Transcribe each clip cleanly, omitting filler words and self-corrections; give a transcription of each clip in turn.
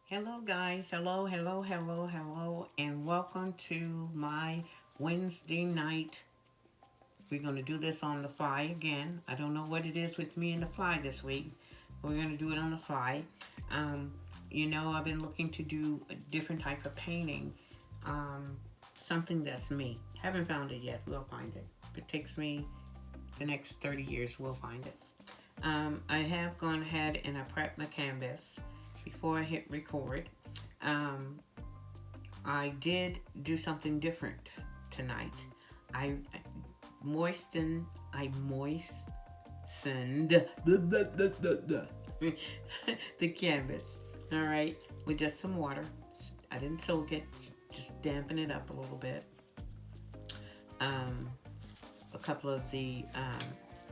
Hello, guys. Hello, hello, hello, hello, and welcome to my Wednesday night. We're going to do this on the fly again. I don't know what it is with me and the fly this week, but we're going to do it on the fly. Um, I've been looking to do a different type of painting, um, something that's me. Haven't found it yet. We'll find it. If it takes me the next 30 years, we'll find it. I have gone ahead and I prepped my canvas before I hit record. Um, I did do something different tonight. I I moistened the canvas. All right, with just some water. I didn't soak it, just dampen it up a little bit. Um, a couple of the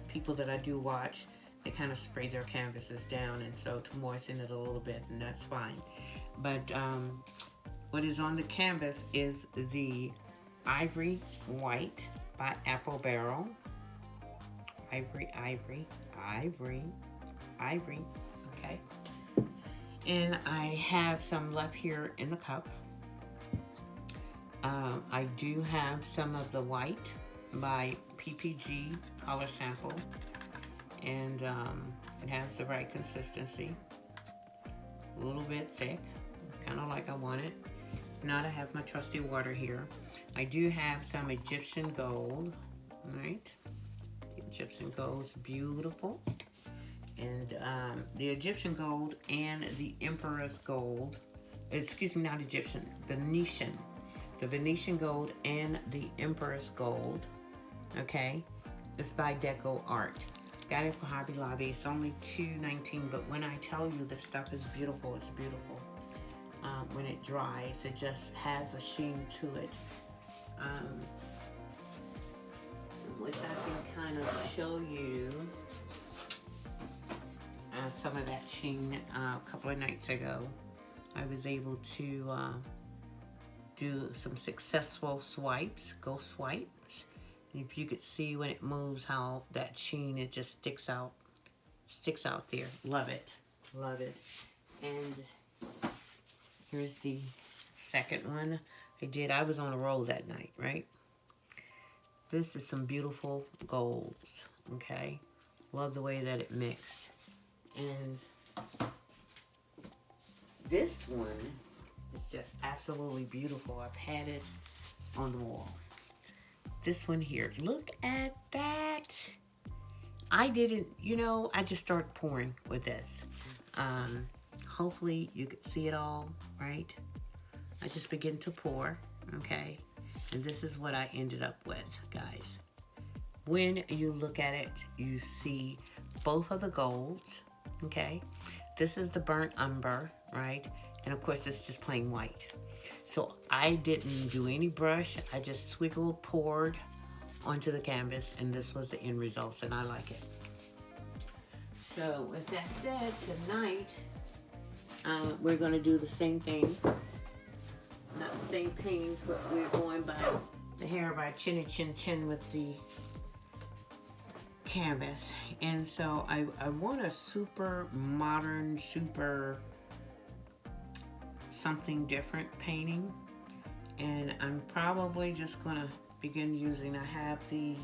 people that I do watch, they kind of spray their canvases down, and so to moisten it a little bit, and that's fine. But what is on the canvas is the Ivory White by Apple Barrel. Ivory, ivory, ivory, ivory. Okay. And I have some left here in the cup. I do have some of the white by PPG Color Sample, and it has the right consistency. A little bit thick, kind of like I want it. Now I have my trusty water here. I do have some Egyptian gold, right? Egyptian gold is beautiful. And the Egyptian gold and the Emperor's gold, excuse me, not Egyptian, Venetian. The Venetian gold and the Emperor's gold, okay? It's by Deco Art. Got it for Hobby Lobby. It's only $2.19, but when I tell you this stuff is beautiful, it's beautiful. When it dries, it just has a sheen to it. Which I can kind of show you some of that sheen a couple of nights ago. I was able to do some successful swipes, ghost swipes. And if you could see when it moves how that sheen, it just sticks out there. Love it, love it. And here's the second one I was on a roll that night, right? This is some beautiful golds, okay? Love the way that it mixed. And this one is just absolutely beautiful. I've had it on the wall. This one here, look at that. I didn't, I just started pouring with this. Hopefully you could see it all, right? I just begin to pour, okay? And this is what I ended up with, guys. When you look at it, you see both of the golds, okay? This is the burnt umber, right? And of course, it's just plain white. So I didn't do any brush. I just swiggled, poured onto the canvas, and this was the end results, and I like it. So with that said, tonight, we're gonna do the same thing. Not the same paintings, but we're going by the hair by Chinny Chin Chin with the canvas. And so I want a super modern, super something different painting. And I'm probably just gonna begin using, I have the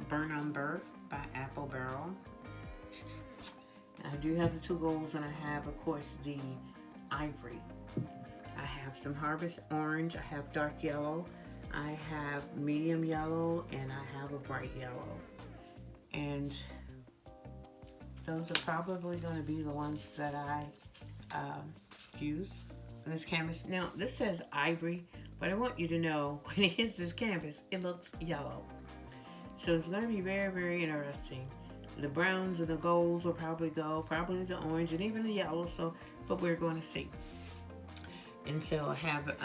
Burnt Umber by Apple Barrel. I do have the two golds, and I have, of course, the Ivory. I have some Harvest Orange, I have dark yellow, I have medium yellow, and I have a bright yellow. And those are probably going to be the ones that I use on this canvas. Now, this says Ivory, but I want you to know when it hits this canvas, it looks yellow. So it's going to be very, very interesting. The browns and the golds will probably go, probably the orange and even the yellow, so, but we're going to see. And so I have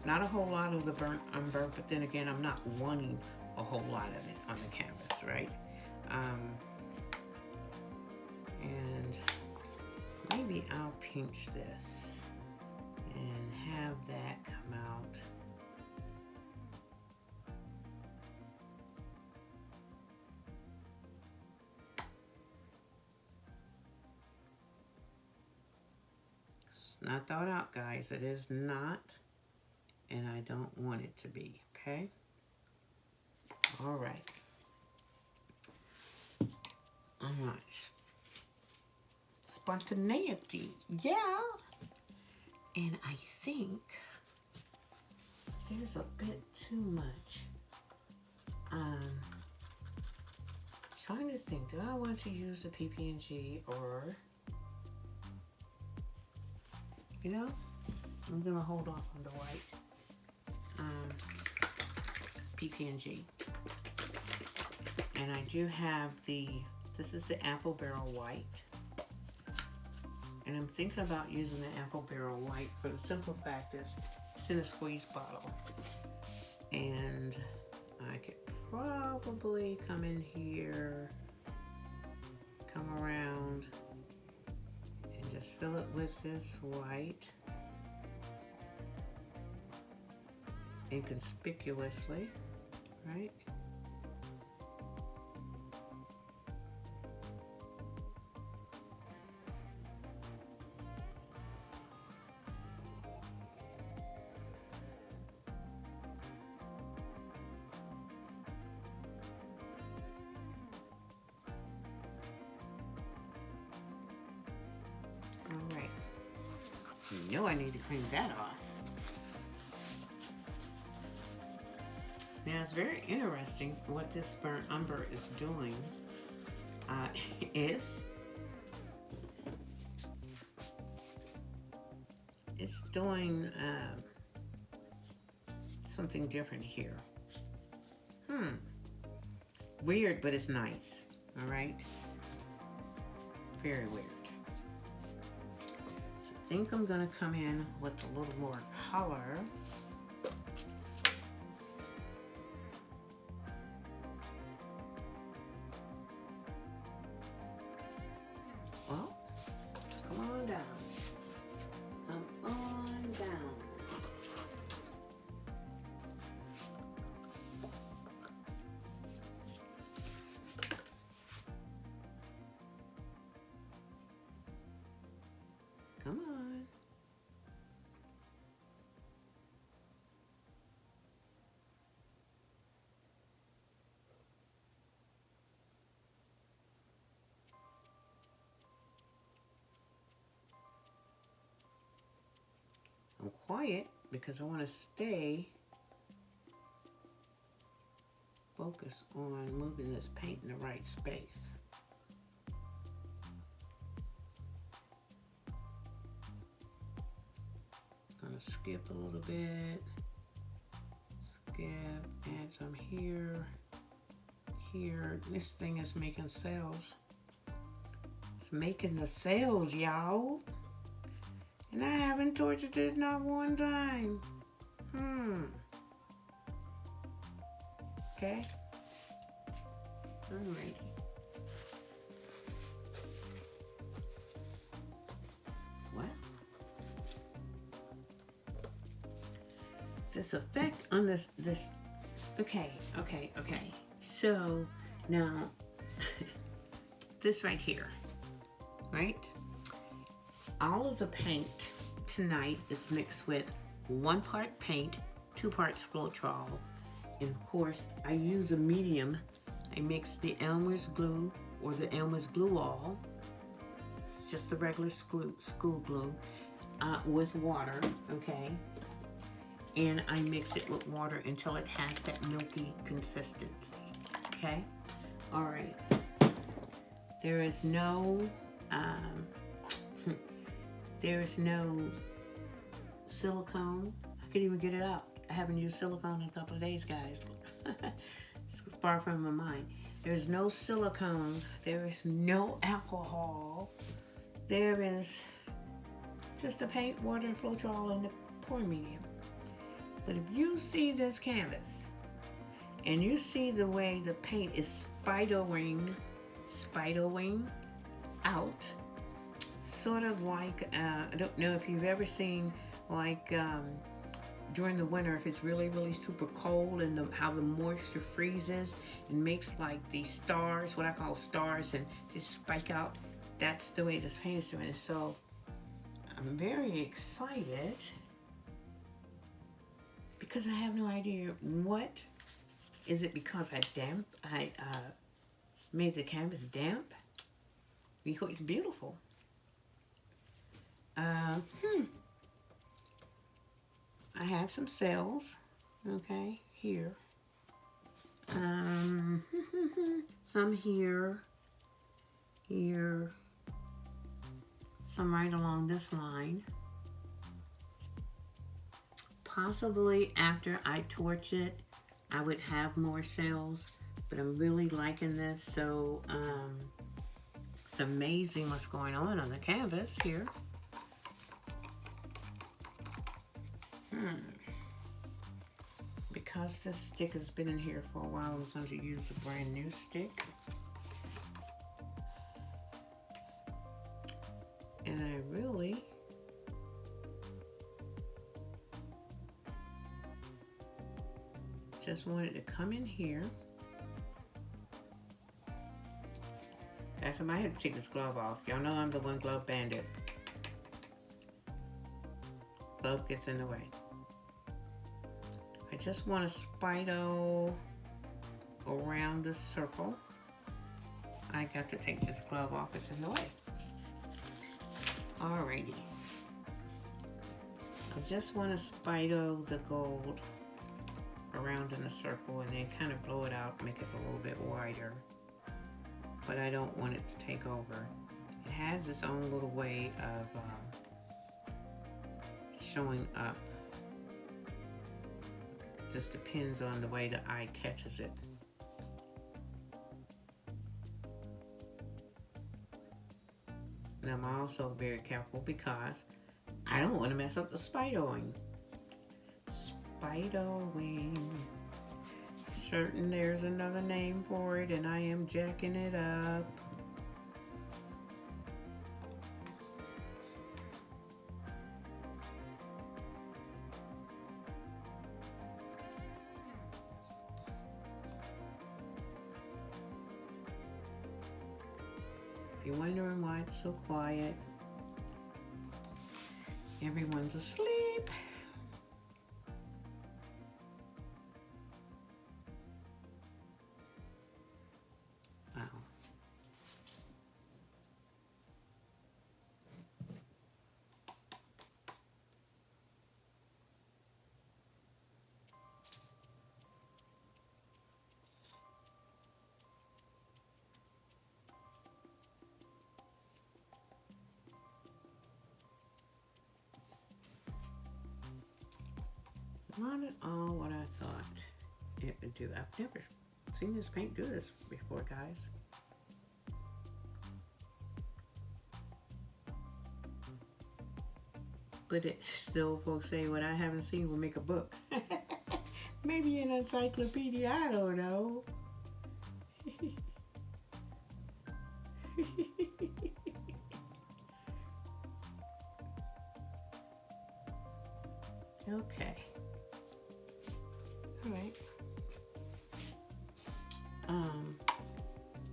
not a whole lot of the burnt umber, but then again, I'm not wanting a whole lot of it on the canvas, right? And maybe I'll pinch this and have that come out. It's not thought out, guys. It is not. And I don't want it to be, okay? All right. All right. Spontaneity. Yeah. And I think there's a bit too much. Trying to think, do I want to use the PPNG or, you know, I'm gonna hold off on the white PPNG. And I do have this is the Apple Barrel White. And I'm thinking about using the Apple Barrel White for the simple fact is it's in a squeeze bottle. And I could probably come in here, come around, and just fill it with this white inconspicuously, right? All right. You know I need to clean that off. Now it's very interesting what this burnt umber is doing. It's doing something different here. Weird, but it's nice. All right. Very weird. So I think I'm gonna come in with a little more color. Well, come on down. Come on down. Come on. I'm quiet because I want to stay focused on moving this paint in the right space. Gonna skip a little bit. Skip, add some here, here. This thing is making cells. It's making the cells, y'all. And I haven't tortured it not one time. Okay. Alrighty. Well, this effect on this, okay. So now, this right here, right? All of the paint tonight is mixed with 1 part paint, 2 parts Floetrol. And of course, I use a medium. I mix the Elmer's glue or the Elmer's glue all. It's just the regular school glue with water, okay? And I mix it with water until it has that milky consistency, okay? All right. There is no silicone. I can't even get it out. I haven't used silicone in a couple of days, guys. It's far from my mind. There's no silicone. There is no alcohol. There is just the paint, water, and Floetrol, and the pour medium. But if you see this canvas, and you see the way the paint is spidering out, sort of like, I don't know if you've ever seen, like, during the winter, if it's really, really super cold and how the moisture freezes and makes like these stars, what I call stars, and just spike out. That's the way this paint is doing. So I'm very excited because I have no idea what. Is it because I made the canvas damp? Because it's beautiful. I have some cells, okay, here. Some here, some right along this line. Possibly after I torch it, I would have more cells, but I'm really liking this, so it's amazing what's going on the canvas here. Because this stick has been in here for a while, I'm going to use a brand new stick. And I really just wanted to come in here. Guys, I might have to take this glove off. Y'all know I'm the one glove bandit. Glove gets in the way. I just want to spido around this circle. I got to take this glove off, it's in the way. Alrighty. I just want to spido the gold around in a circle and then kind of blow it out, make it a little bit wider. But I don't want it to take over. It has its own little way of showing up. Just depends on the way the eye catches it. And I'm also very careful because I don't want to mess up the spidoing. Spidoing. Certain there's another name for it and I am jacking it up. If you're wondering why it's so quiet, everyone's asleep. Wow. Not at all what I thought it would do. I've never seen this paint do this before, guys. But it still, folks say, what I haven't seen will make a book. Maybe an encyclopedia, I don't know. Okay. All right.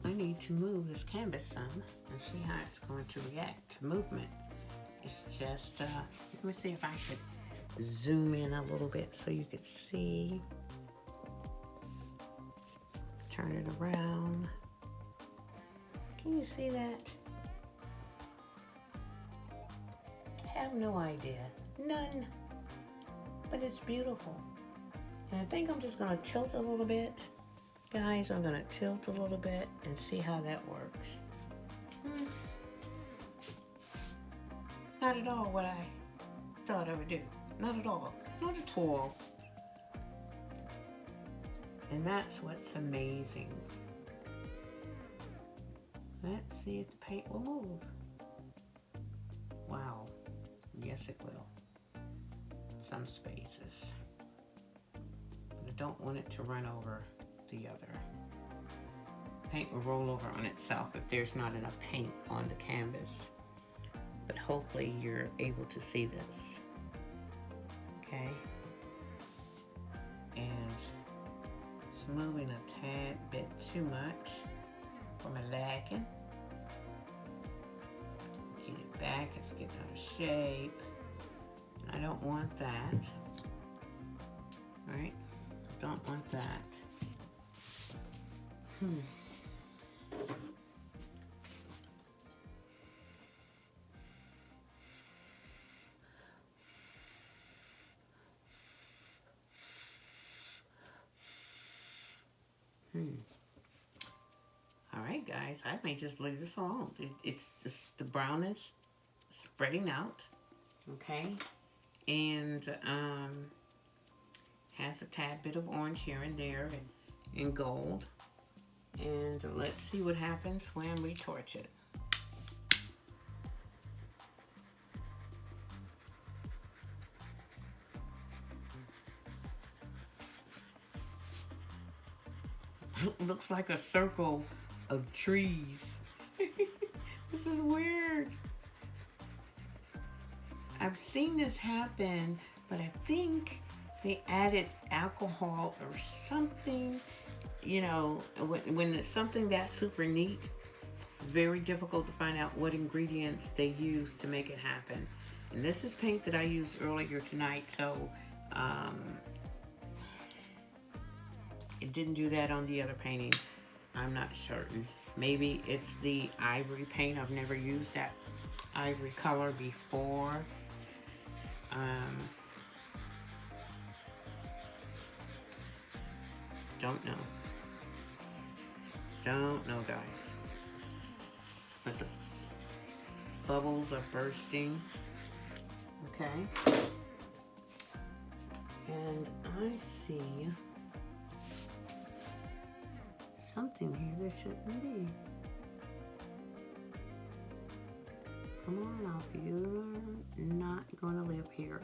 I need to move this canvas some and see how it's going to react to movement. It's just, let me see if I could zoom in a little bit so you could see. Turn it around. Can you see that? I have no idea. None. But it's beautiful. And I think I'm just gonna tilt a little bit. Guys, I'm gonna tilt a little bit and see how that works. Not at all what I thought I would do. Not at all. Not at all. And that's what's amazing. Let's see if the paint will move. Wow. Yes, it will. Some spaces. But I don't want it to run over the other. Paint will roll over on itself if there's not enough paint on the canvas. But hopefully you're able to see this. Okay? And it's moving a tad bit too much for my liking. Get it back is getting out of shape. I don't want that. Right? Don't want that. All right, guys, I may just leave this alone. It's just the brown is spreading out, okay? And has a tad bit of orange here and there and gold. And let's see what happens when we torch it. Looks like a circle of trees. This is weird. I've seen this happen, but I think they added alcohol or something. You know, when it's something that super neat, it's very difficult to find out what ingredients they use to make it happen. And this is paint that I used earlier tonight, so it didn't do that on the other painting. I'm not certain. Maybe it's the ivory paint. I've never used that ivory color before. Don't know. Don't know, guys. But the bubbles are bursting. Okay. And I see something here that shouldn't be. Come on off, you're not gonna live here.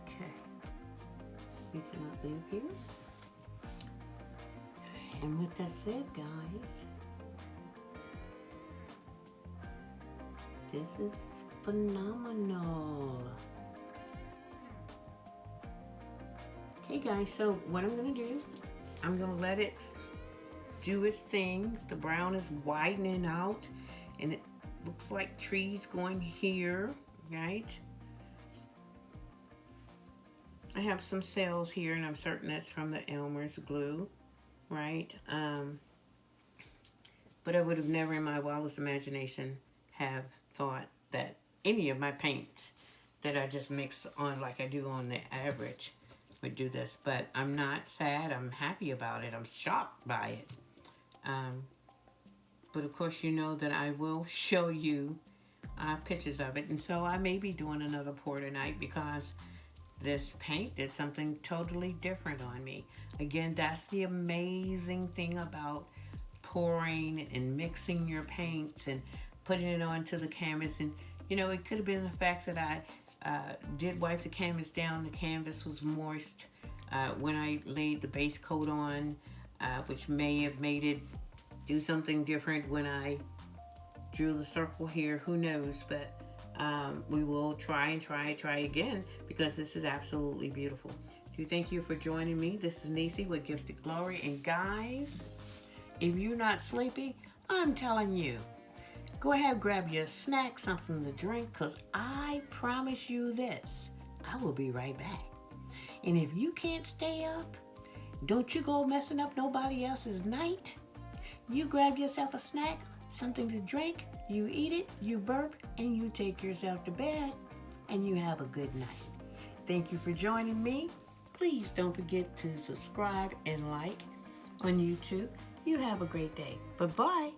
Okay, you cannot live here. And with that said, guys, this is phenomenal. Okay, guys, so what I'm going to do, I'm going to let it do its thing. The brown is widening out, and it looks like trees going here, right? I have some cells here, and I'm certain that's from the Elmer's glue, right? But I would have never in my wildest imagination have thought that any of my paints that I just mix on like I do on the average would do this. But I'm not sad. I'm happy about it. I'm shocked by it. But of course, you know that I will show you pictures of it. And so I may be doing another pour tonight because this paint did something totally different on me. Again, that's the amazing thing about pouring and mixing your paints and putting it onto the canvas. And you know, it could have been the fact that I did wipe the canvas down. The canvas was moist when I laid the base coat on, which may have made it do something different when I drew the circle here. Who knows? But we will try again because this is absolutely beautiful. So thank you for joining me. This is Nisi with Gifted Glory. And guys, if you're not sleepy, I'm telling you, go ahead, grab your snack, something to drink, because I promise you this, I will be right back. And if you can't stay up, don't you go messing up nobody else's night. You grab yourself a snack, something to drink, you eat it, you burp, and you take yourself to bed, and you have a good night. Thank you for joining me. Please don't forget to subscribe and like on YouTube. You have a great day. Bye-bye.